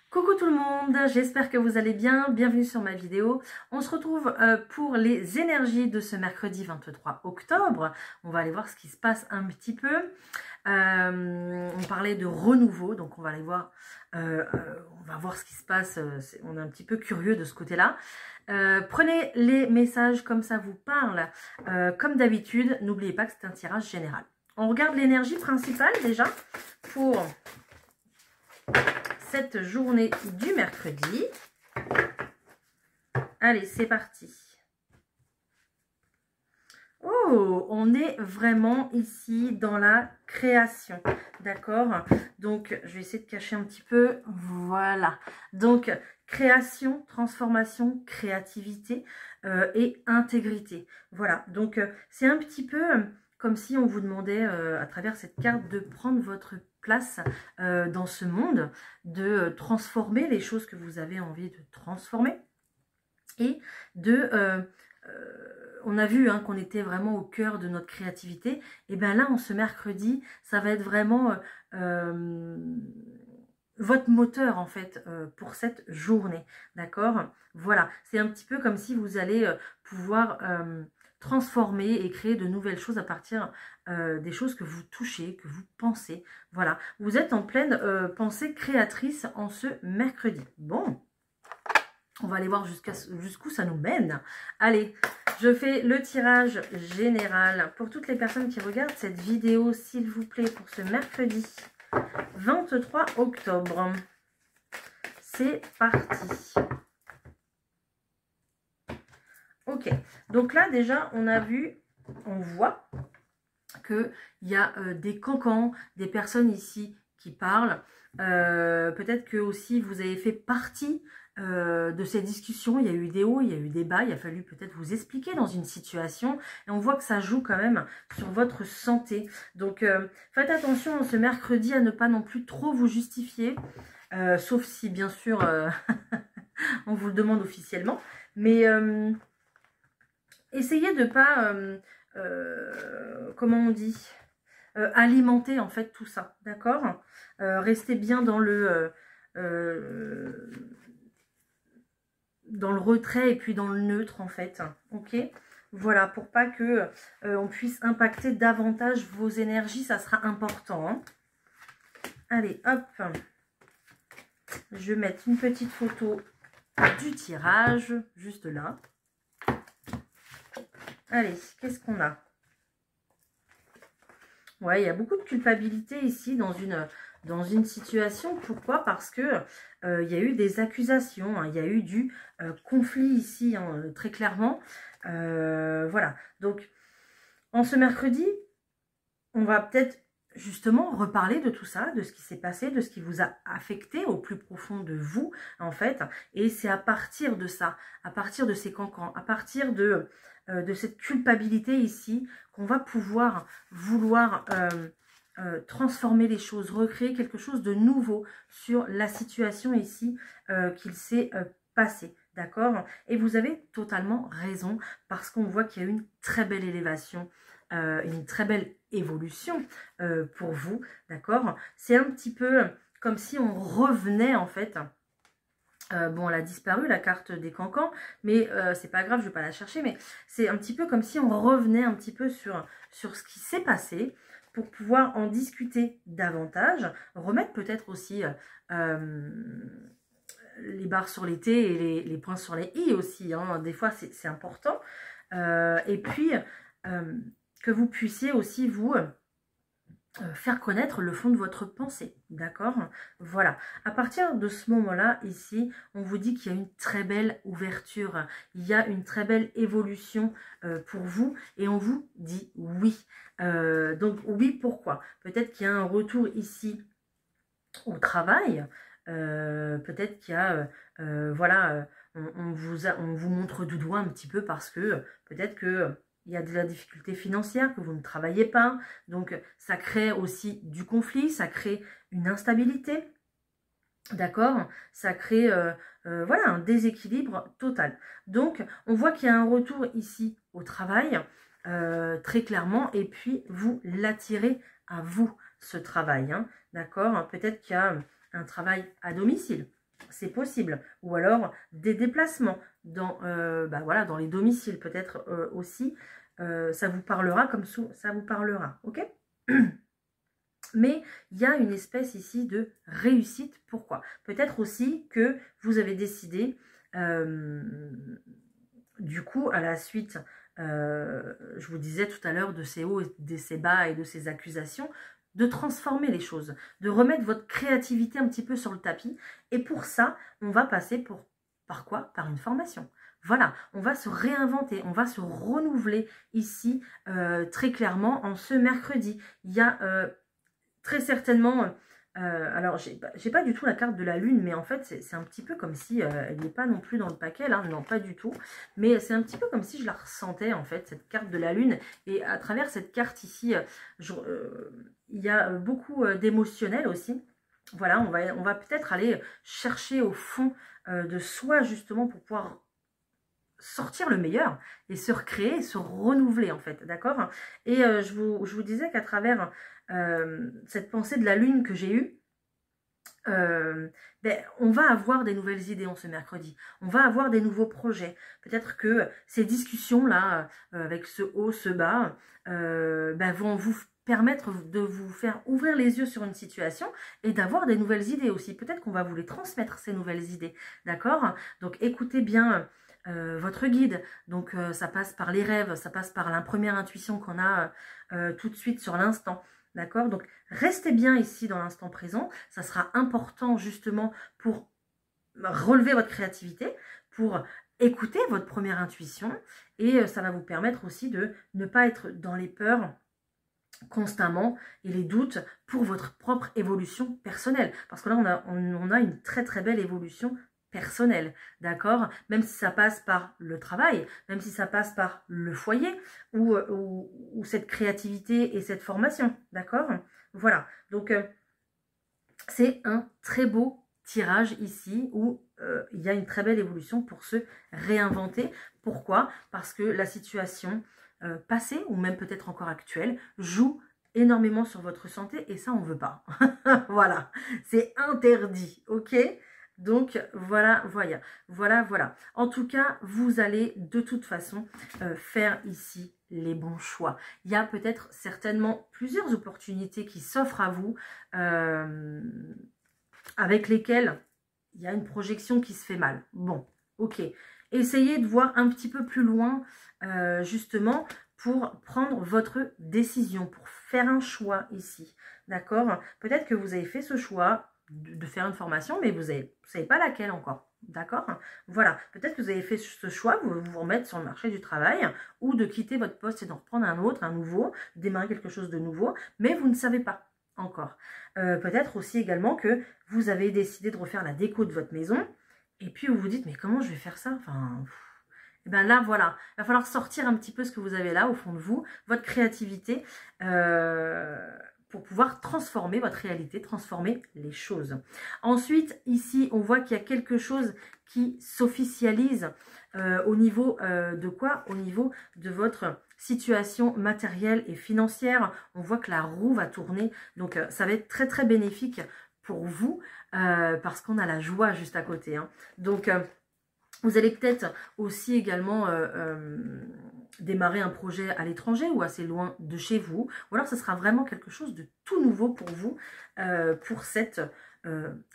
Coucou tout le monde, j'espère que vous allez bien, bienvenue sur ma vidéo. On se retrouve pour les énergies de ce mercredi 23 octobre. On va aller voir ce qui se passe un petit peu. On parlait de renouveau, donc on va aller voir, on va voir ce qui se passe. On est un petit peu curieux de ce côté-là. Prenez les messages comme ça vous parle. Comme d'habitude, n'oubliez pas que c'est un tirage général. On regarde l'énergie principale déjà pour cette journée du mercredi. Allez, c'est parti. Oh, on est vraiment ici dans la création, d'accord? Donc, je vais essayer de cacher un petit peu. Voilà. Donc, création, transformation, créativité et intégrité. Voilà. Donc, c'est un petit peu comme si on vous demandait à travers cette carte de prendre votre place dans ce monde, de transformer les choses que vous avez envie de transformer et de... on a vu qu'on était vraiment au cœur de notre créativité. Et bien là, en ce mercredi, ça va être vraiment votre moteur en fait pour cette journée. D'accord? Voilà, c'est un petit peu comme si vous allez pouvoir transformer et créer de nouvelles choses à partir des choses que vous touchez, que vous pensez. Voilà, vous êtes en pleine pensée créatrice en ce mercredi. Bon, on va aller voir jusqu'où ça nous mène. Allez, je fais le tirage général pour toutes les personnes qui regardent cette vidéo, s'il vous plaît, pour ce mercredi 23 octobre. C'est parti. Ok, donc là déjà on voit qu'il y a des cancans, des personnes ici qui parlent. Peut-être que aussi vous avez fait partie de ces discussions. Il y a eu des hauts, il y a eu des bas. Il a fallu peut-être vous expliquer dans une situation. Et on voit que ça joue quand même sur votre santé. Donc faites attention ce mercredi à ne pas non plus trop vous justifier. Sauf si bien sûr on vous le demande officiellement. Mais essayez de ne pas... comment on dit, alimenter en fait tout ça, d'accord? Restez bien dans le retrait et puis dans le neutre en fait, ok? Voilà, pour pas que on puisse impacter davantage vos énergies, ça sera important, hein. Allez, hop, je vais mettre une petite photo du tirage, juste là. Allez, qu'est-ce qu'on a? Ouais, il y a beaucoup de culpabilité ici dans une situation. Pourquoi? Parce que il y a eu des accusations, il y a eu du conflit ici, très clairement. Voilà. Donc, en ce mercredi, on va peut-être justement reparler de tout ça, de ce qui s'est passé, de ce qui vous a affecté au plus profond de vous, en fait. Et c'est à partir de ça, à partir de ces cancans, à partir de cette culpabilité ici, qu'on va pouvoir vouloir transformer les choses, recréer quelque chose de nouveau sur la situation ici qu'il s'est passé. D'accord? Et vous avez totalement raison, parce qu'on voit qu'il y a une très belle élévation, une très belle évolution pour vous. D'accord? C'est un petit peu comme si on revenait en fait... bon, elle a disparu, la carte des cancans, mais c'est pas grave, je vais pas la chercher, mais c'est un petit peu comme si on revenait un petit peu sur ce qui s'est passé pour pouvoir en discuter davantage, remettre peut-être aussi les barres sur les T et les points sur les I aussi, hein. Des fois c'est important, et puis que vous puissiez aussi vous... faire connaître le fond de votre pensée, d'accord? Voilà, à partir de ce moment-là, ici, on vous dit qu'il y a une très belle ouverture, il y a une très belle évolution pour vous, et on vous dit oui. Donc oui, pourquoi? Peut-être qu'il y a un retour ici au travail, peut-être qu'il y a, voilà, on vous montre du doigt un petit peu parce que peut-être que... il y a de la difficulté financière, que vous ne travaillez pas. Donc, ça crée aussi du conflit, ça crée une instabilité. D'accord? Ça crée voilà, un déséquilibre total. Donc, on voit qu'il y a un retour ici au travail, très clairement. Et puis, vous l'attirez à vous, ce travail. Hein, d'accord? Peut-être qu'il y a un travail à domicile. c'est possible. Ou alors des déplacements dans, voilà, dans les domiciles peut-être aussi. Ça vous parlera comme ça vous parlera. Ok. Mais il y a une espèce ici de réussite. Pourquoi? Peut-être aussi que vous avez décidé, du coup, à la suite, je vous disais tout à l'heure de ces hauts et de ces bas et de ces accusations, de transformer les choses, de remettre votre créativité un petit peu sur le tapis. Et pour ça, on va passer par quoi? Par une formation. Voilà, on va se réinventer, on va se renouveler ici très clairement en ce mercredi. Il y a très certainement, alors j'ai pas du tout la carte de la lune, mais en fait c'est un petit peu comme si elle n'est pas non plus dans le paquet là, non pas du tout, mais c'est un petit peu comme si je la ressentais en fait, cette carte de la lune, et à travers cette carte ici, il y a beaucoup d'émotionnel aussi. Voilà, on va peut-être aller chercher au fond de soi justement pour pouvoir sortir le meilleur et se recréer, se renouveler en fait, d'accord? Et je vous disais qu'à travers cette pensée de la lune que j'ai eue, on va avoir des nouvelles idées en ce mercredi, on va avoir des nouveaux projets. Peut-être que ces discussions-là, avec ce haut, ce bas, vont vous permettre de vous faire ouvrir les yeux sur une situation et d'avoir des nouvelles idées aussi. Peut-être qu'on va vous les transmettre, ces nouvelles idées, d'accord? Donc écoutez bien votre guide. Donc ça passe par les rêves, ça passe par la première intuition qu'on a tout de suite sur l'instant. D'accord? Donc, restez bien ici dans l'instant présent. Ça sera important justement pour relever votre créativité, pour écouter votre première intuition. Et ça va vous permettre aussi de ne pas être dans les peurs constamment et les doutes pour votre propre évolution personnelle. Parce que là, on a une très très belle évolution personnel, d'accord? Même si ça passe par le travail, même si ça passe par le foyer ou cette créativité et cette formation, d'accord? Voilà, donc c'est un très beau tirage ici où il y a une très belle évolution pour se réinventer. Pourquoi? Parce que la situation passée ou même peut-être encore actuelle joue énormément sur votre santé et ça on ne veut pas. Voilà, c'est interdit, ok? Donc voilà. En tout cas, vous allez de toute façon faire ici les bons choix. Il y a peut-être certainement plusieurs opportunités qui s'offrent à vous, avec lesquelles il y a une projection qui se fait mal. Bon, ok. Essayez de voir un petit peu plus loin, justement, pour prendre votre décision, pour faire un choix ici. D'accord? Peut-être que vous avez fait ce choix de faire une formation, mais vous ne savez pas laquelle encore. D'accord? Voilà. Peut-être que vous avez fait ce choix, vous vous remettre sur le marché du travail, ou de quitter votre poste et d'en reprendre un autre, un nouveau, démarrer quelque chose de nouveau, mais vous ne savez pas encore. Peut-être aussi également que vous avez décidé de refaire la déco de votre maison, et puis vous vous dites, mais comment je vais faire ça? Enfin, et bien là, voilà, il va falloir sortir un petit peu ce que vous avez là, au fond de vous, votre créativité, pour pouvoir transformer votre réalité, transformer les choses. Ensuite, ici, on voit qu'il y a quelque chose qui s'officialise au niveau de quoi? Au niveau de votre situation matérielle et financière. On voit que la roue va tourner, donc ça va être très très bénéfique pour vous, parce qu'on a la joie juste à côté. Hein. Donc, vous allez peut-être aussi également démarrer un projet à l'étranger ou assez loin de chez vous. Ou alors, ce sera vraiment quelque chose de tout nouveau pour vous, pour cette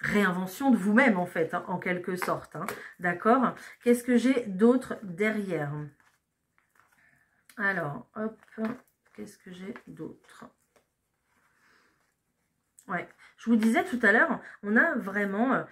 réinvention de vous-même, en fait, hein, en quelque sorte. Hein. D'accord? Qu'est-ce que j'ai d'autre derrière? Alors, hop, qu'est-ce que j'ai d'autre? Ouais, je vous disais tout à l'heure, on a vraiment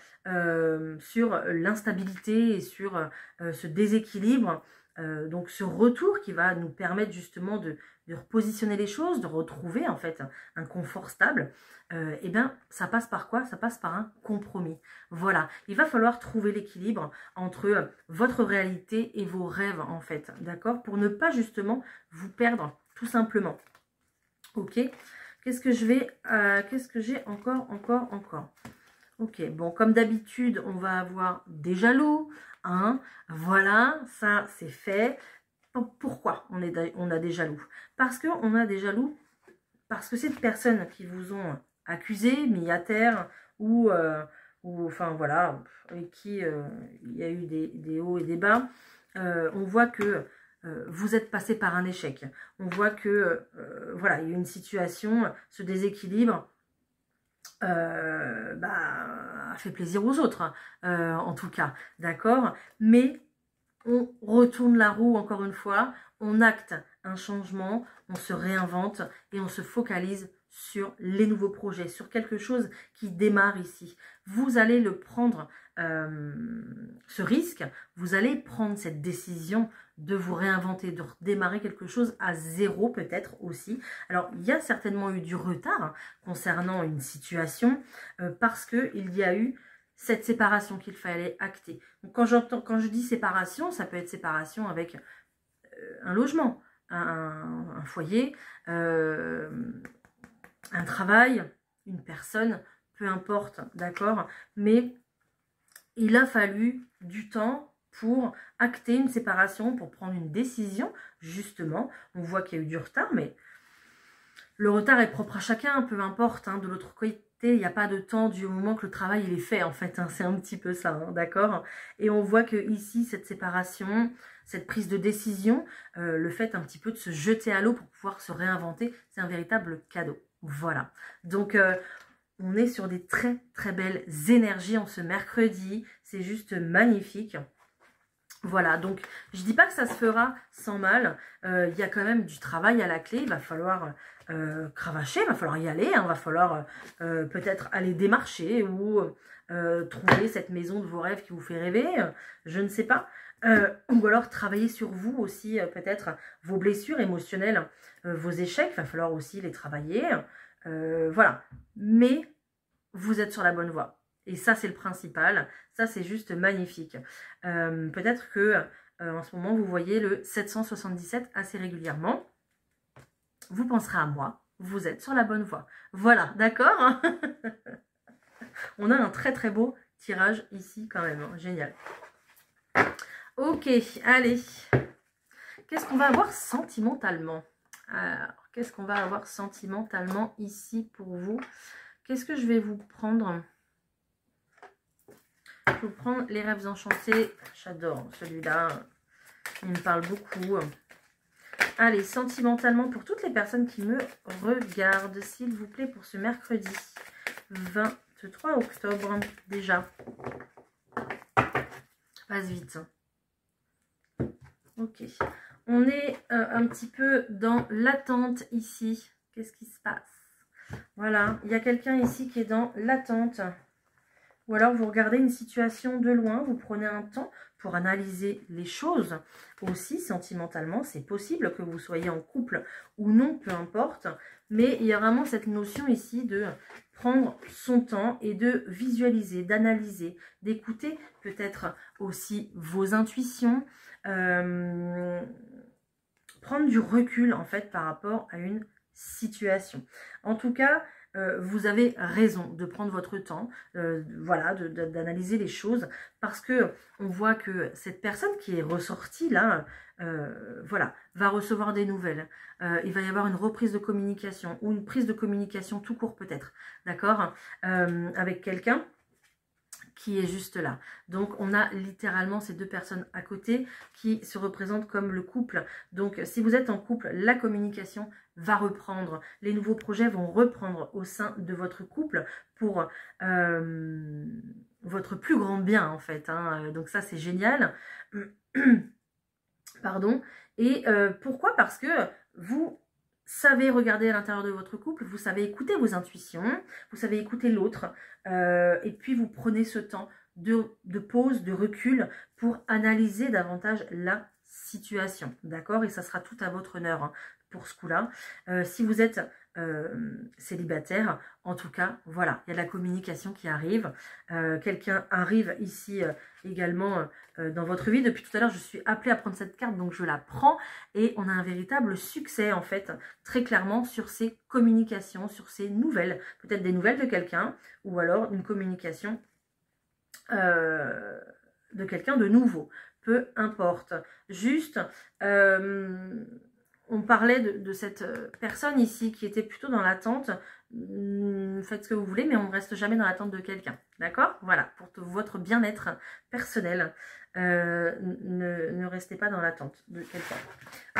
sur l'instabilité et sur ce déséquilibre, donc ce retour qui va nous permettre justement de repositionner les choses, de retrouver en fait un confort stable, et bien ça passe par quoi? Ça passe par un compromis. Voilà, il va falloir trouver l'équilibre entre votre réalité et vos rêves en fait, d'accord? Pour ne pas justement vous perdre tout simplement, ok? Qu'est-ce que j'ai encore? Ok, bon, comme d'habitude, on va avoir des jaloux. Hein, voilà, ça, c'est fait. Pourquoi on a des jaloux? Parce qu'on a des jaloux, parce que c'est des personnes qui vous ont accusé, mis à terre, ou ou enfin voilà, avec qui il y a eu des hauts et des bas. On voit que vous êtes passé par un échec. On voit que voilà, il y a eu une situation, ce déséquilibre a fait plaisir aux autres, en tout cas, d'accord? Mais on retourne la roue encore une fois, on acte un changement, on se réinvente et on se focalise sur les nouveaux projets, sur quelque chose qui démarre ici. Vous allez le prendre, ce risque, vous allez prendre cette décision de vous réinventer, de redémarrer quelque chose à zéro peut-être aussi. Alors, il y a certainement eu du retard concernant une situation parce qu'il y a eu cette séparation qu'il fallait acter. Donc, quand je dis séparation, ça peut être séparation avec un logement, un foyer, un travail, une personne, peu importe, d'accord? Mais il a fallu du temps pour acter une séparation, pour prendre une décision, justement. On voit qu'il y a eu du retard, mais le retard est propre à chacun, peu importe. Hein, de l'autre côté, il n'y a pas de temps du moment que le travail il est fait, en fait. Hein, c'est un petit peu ça, hein, d'accord? Et on voit que ici, cette séparation, cette prise de décision, le fait un petit peu de se jeter à l'eau pour pouvoir se réinventer, c'est un véritable cadeau. Voilà. Donc, on est sur des très, très belles énergies en ce mercredi. C'est juste magnifique. Voilà, donc je dis pas que ça se fera sans mal, il y a quand même du travail à la clé, il va falloir cravacher, il va falloir y aller, il va falloir peut-être aller démarcher ou trouver cette maison de vos rêves qui vous fait rêver, je ne sais pas, ou alors travailler sur vous aussi, peut-être vos blessures émotionnelles, vos échecs, il va falloir aussi les travailler, voilà, mais vous êtes sur la bonne voie. Et ça, c'est le principal. Ça, c'est juste magnifique. Peut-être que en ce moment, vous voyez le 777 assez régulièrement. Vous penserez à moi. Vous êtes sur la bonne voie. Voilà, d'accord? On a un très très beau tirage ici quand même. Hein. Génial. Ok, allez. Qu'est-ce qu'on va avoir sentimentalement? Alors, qu'est-ce qu'on va avoir sentimentalement ici pour vous? Qu'est-ce que je vais vous prendre? Je vais vous prendre les rêves enchantés. J'adore celui-là. Il me parle beaucoup. Allez, sentimentalement, pour toutes les personnes qui me regardent, s'il vous plaît, pour ce mercredi 23 octobre, déjà. Passe vite. Ok. On est un petit peu dans l'attente ici. Qu'est-ce qui se passe? Voilà, il y a quelqu'un ici qui est dans l'attente. Ou alors vous regardez une situation de loin, vous prenez un temps pour analyser les choses. Aussi, sentimentalement, c'est possible que vous soyez en couple ou non, peu importe. Mais il y a vraiment cette notion ici de prendre son temps et de visualiser, d'analyser, d'écouter peut-être aussi vos intuitions. Prendre du recul en fait par rapport à une situation. En tout cas, vous avez raison de prendre votre temps, voilà, d'analyser les choses, parce que on voit que cette personne qui est ressortie là, voilà, va recevoir des nouvelles. Il va y avoir une reprise de communication ou une prise de communication tout court peut-être, d'accord, avec quelqu'un qui est juste là. Donc, on a littéralement ces deux personnes à côté qui se représentent comme le couple. Donc, si vous êtes en couple, la communication va reprendre. Les nouveaux projets vont reprendre au sein de votre couple pour votre plus grand bien, en fait. Hein. Donc, ça, c'est génial. Pardon. Et pourquoi? Parce que vous savez regarder à l'intérieur de votre couple, vous savez écouter vos intuitions, vous savez écouter l'autre, et puis vous prenez ce temps de pause, de recul pour analyser davantage la situation, d'accord? Et ça sera tout à votre honneur hein, pour ce coup-là. Si vous êtes célibataire, en tout cas, voilà, il y a de la communication qui arrive. Quelqu'un arrive ici également dans votre vie. Depuis tout à l'heure, je suis appelée à prendre cette carte, donc je la prends. Et on a un véritable succès, en fait, très clairement, sur ces communications, sur ces nouvelles. Peut-être des nouvelles de quelqu'un, ou alors une communication de quelqu'un de nouveau. Peu importe. Juste... on parlait de cette personne ici qui était plutôt dans l'attente faites ce que vous voulez, mais on ne reste jamais dans l'attente de quelqu'un. D'accord? Voilà, pour votre bien-être personnel, ne restez pas dans l'attente de quelqu'un.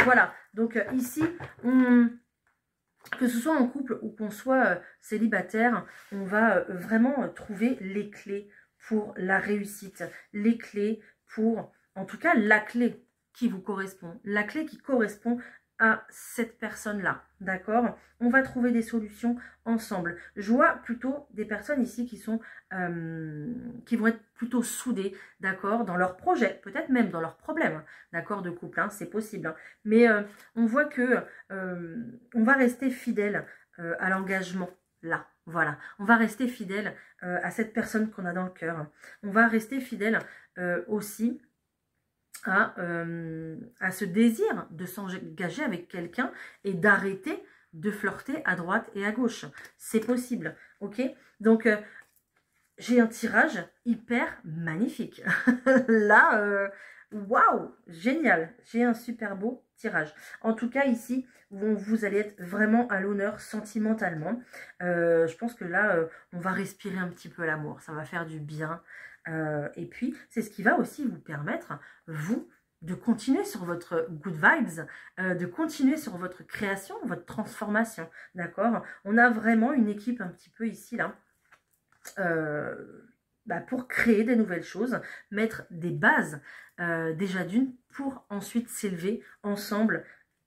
Voilà, donc ici, que ce soit en couple ou qu'on soit célibataire, on va vraiment trouver les clés pour la réussite, les clés pour, en tout cas, la clé qui vous correspond, la clé qui correspond à cette personne-là, d'accord? On va trouver des solutions ensemble. Je vois plutôt des personnes ici qui sont, qui vont être plutôt soudées, d'accord? Dans leurs projets, peut-être même dans leurs problèmes, d'accord? De couple, hein, c'est possible. Hein. Mais on voit que on va rester fidèle à l'engagement, là. Voilà, on va rester fidèle à cette personne qu'on a dans le cœur. On va rester fidèle aussi à ce désir de s'engager avec quelqu'un et d'arrêter de flirter à droite et à gauche. C'est possible, ok? Donc, j'ai un tirage hyper magnifique. Là, waouh, génial. J'ai un super beau tirage. En tout cas, ici, vous allez être vraiment à l'honneur sentimentalement. Je pense que là, on va respirer un petit peu l'amour. Ça va faire du bien. Et puis, c'est ce qui va aussi vous permettre, vous, de continuer sur votre good vibes, de continuer sur votre création, votre transformation, d'accord? On a vraiment une équipe un petit peu ici, là, pour créer des nouvelles choses, mettre des bases, déjà d'une, pour ensuite s'élever ensemble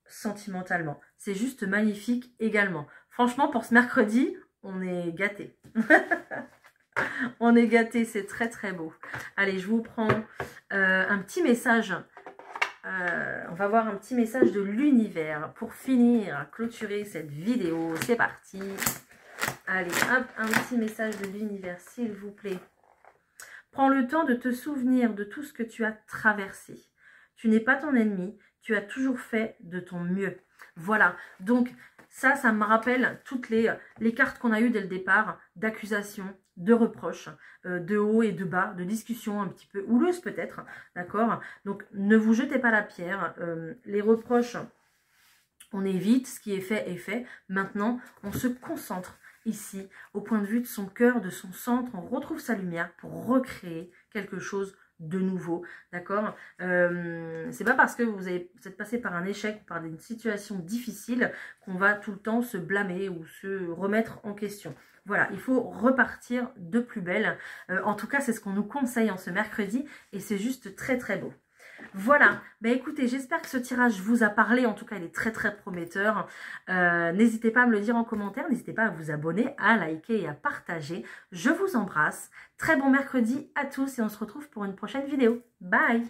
sentimentalement. C'est juste magnifique également. Franchement, pour ce mercredi, on est gâtés. On est gâtés, c'est très très beau. Allez, je vous prends un petit message. On va voir un petit message de l'univers pour finir, clôturer cette vidéo. C'est parti. Allez, hop, un petit message de l'univers, s'il vous plaît. Prends le temps de te souvenir de tout ce que tu as traversé. Tu n'es pas ton ennemi, tu as toujours fait de ton mieux. Voilà, donc ça me rappelle toutes les cartes qu'on a eues dès le départ, d'accusations, de reproches, de haut et de bas, de discussions un petit peu houleuses peut-être, d'accord? Donc ne vous jetez pas la pierre, les reproches, on évite, ce qui est fait est fait. Maintenant, on se concentre ici, au point de vue de son cœur, de son centre, on retrouve sa lumière pour recréer quelque chose de nouveau, d'accord? C'est pas parce que vous êtes passé par un échec, par une situation difficile, qu'on va tout le temps se blâmer ou se remettre en question. Voilà, il faut repartir de plus belle. En tout cas, c'est ce qu'on nous conseille en ce mercredi et c'est juste très très beau. Voilà, bah écoutez, j'espère que ce tirage vous a parlé, en tout cas il est très très prometteur. N'hésitez pas à me le dire en commentaire, n'hésitez pas à vous abonner, à liker et à partager. Je vous embrasse, très bon mercredi à tous et on se retrouve pour une prochaine vidéo. Bye!